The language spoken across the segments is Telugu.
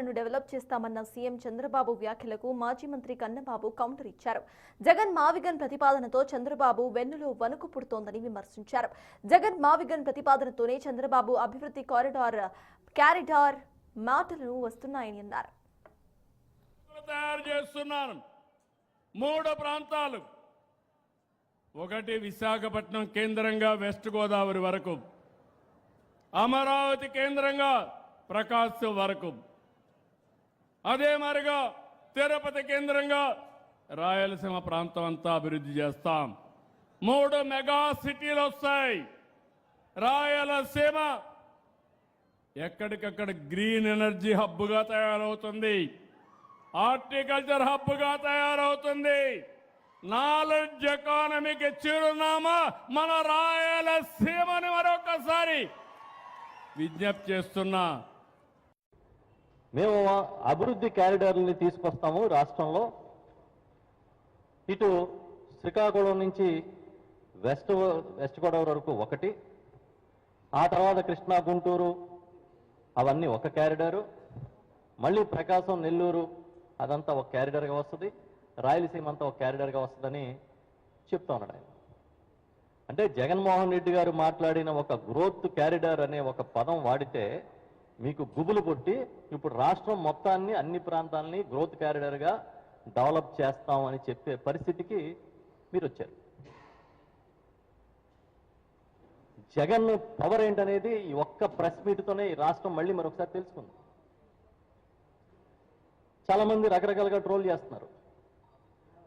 జిల్లాలను డెవలప్ చేస్తామన్న సీఎం చంద్రబాబు వ్యాఖ్యలకు మాజీ మంత్రి కన్నబాబు కౌంటర్ ఇచ్చారు. జగన్ మావిగన్ ప్రతిపాదనతో చంద్రబాబు వెన్నులో వణుకు పుడుతోందని విమర్శించారు. జగన్ మావిగన్ ప్రతిపాదనతోనే చంద్రబాబు అభివృద్ధి కారిడార్ మాటలు వస్తున్నాయని అన్నారు. తయారు చేస్తున్నాను 3 ప్రాంతాలు, ఒకటి విశాఖపట్నం కేంద్రంగా వెస్ట్ గోదావరి వరకు, అమరావతి కేంద్రంగా ప్రకాశం వరకు, అదే మరిగా తిరుపతి కేంద్రంగా రాయలసీమ ప్రాంతం అంతా అభివృద్ధి చేస్తాం. 3 మెగా సిటీలు వస్తాయి. రాయలసీమ ఎక్కడికక్కడ గ్రీన్ ఎనర్జీ హబ్గా తయారవుతుంది, హార్టికల్చర్ హబ్గా తయారవుతుంది. నాలెడ్జ్ ఎకానమీకి చిరునామా మన రాయలసీమని మరొకసారి విజ్ఞప్తి చేస్తున్నా. మేము అభివృద్ధి కారిడార్లని తీసుకొస్తాము రాష్ట్రంలో. ఇటు శ్రీకాకుళం నుంచి వెస్ట్ గోదావరి వరకు ఒకటి, ఆ తర్వాత కృష్ణా గుంటూరు అవన్నీ ఒక కారిడారు, మళ్ళీ ప్రకాశం నెల్లూరు అదంతా ఒక క్యారిడర్గా వస్తుంది, రాయలసీమ అంతా ఒక క్యారిడర్గా వస్తుందని చెప్తా ఉన్నాడు ఆయన. అంటే జగన్మోహన్ రెడ్డి గారు మాట్లాడిన ఒక గ్రోత్ క్యారిడర్ అనే ఒక పదం వాడితే మీకు గుబులు పుట్టి ఇప్పుడు రాష్ట్రం మొత్తాన్ని అన్ని ప్రాంతాలని గ్రోత్ క్యారిడర్గా డెవలప్ చేస్తామని చెప్పే పరిస్థితికి మీరు వచ్చారు. జగన్ పవర్ ఏంటనేది ఈ ఒక్క ప్రెస్ మీట్తోనే ఈ రాష్ట్రం మళ్ళీ మరొకసారి తెలుసుకుంది. చాలా మంది రకరకాలుగా ట్రోల్ చేస్తున్నారు.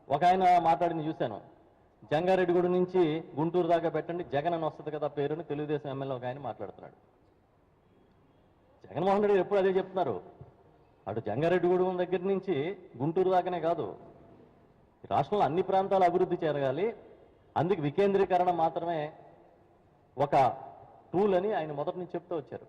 ఒక ఆయన మాట్లాడింది చూశాను, జంగారెడ్డిగూడ నుంచి గుంటూరు దాకా పెట్టండి జగన్ అని వస్తుంది కదా పేరుని తెలుగుదేశం ఎమ్మెల్యే ఒక ఆయన మాట్లాడుతున్నాడు. జగన్మోహన్ రెడ్డి ఎప్పుడు అదే చెప్తున్నారు. అటు జంగారెడ్డిగూడెం దగ్గర నుంచి గుంటూరు దాకానే కాదు, రాష్ట్రంలో అన్ని ప్రాంతాలు అభివృద్ధి జరగాలి, అందుకు వికేంద్రీకరణ మాత్రమే ఒక టూల్ అని ఆయన మొదటి నుంచి చెప్తూ వచ్చారు.